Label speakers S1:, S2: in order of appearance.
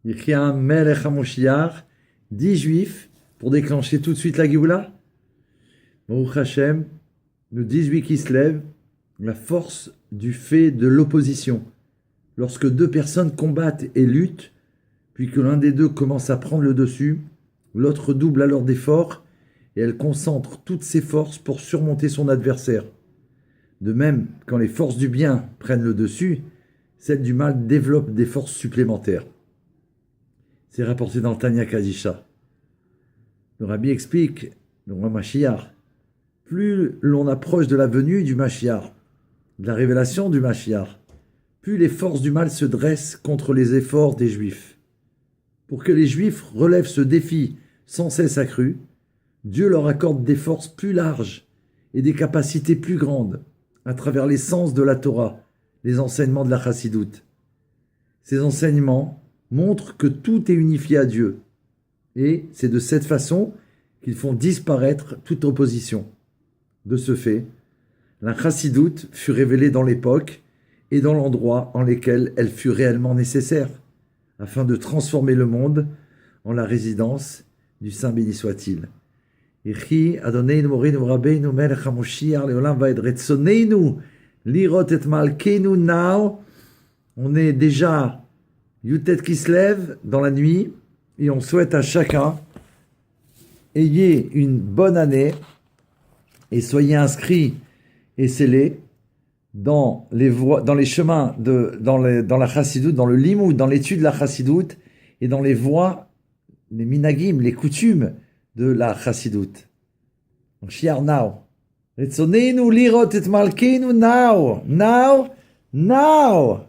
S1: Yechia Melech HaMoshiach, 10 juifs pour déclencher tout de suite la Géoula. Baruch Hashem, le 18 qui se lève, la force du fait de l'opposition. Lorsque deux personnes combattent et luttent, puis que l'un des deux commence à prendre le dessus, l'autre double alors d'efforts et elle concentre toutes ses forces pour surmonter son adversaire. De même, quand les forces du bien prennent le dessus, celles du mal développent des forces supplémentaires. C'est rapporté dans le Tanya Kadisha. Le Rabbi explique, le roi Mashiach, plus l'on approche de la venue du Mashiach, de la révélation du Mashiach, plus les forces du mal se dressent contre les efforts des Juifs. Pour que les Juifs relèvent ce défi sans cesse accru, Dieu leur accorde des forces plus larges et des capacités plus grandes à travers l'essence de la Torah, les enseignements de la Chassidoute. Ces enseignements montrent que tout est unifié à Dieu, et c'est de cette façon qu'ils font disparaître toute opposition. De ce fait, la Chassidoute fut révélée dans l'époque et dans l'endroit en lesquels elle fut réellement nécessaire, afin de transformer le monde en la résidence du Saint béni soit-il. Ichi Adoneinu Morinu Rabbeinu Melech HaMoshiach Leolam Vaed Retzoneinu Lirot et Malkeinu Now. On est déjà Yutet qui se lève dans la nuit et on souhaite à chacun ayez une bonne année et soyez inscrits et scellés dans les chemins dans la Chassidoute, dans le Limoud, dans l'étude de la Chassidoute et dans les voies, les minagim, les coutumes de la Chassidoute. Shiar now. Retzoneinu lirot et malkeinu now. Now.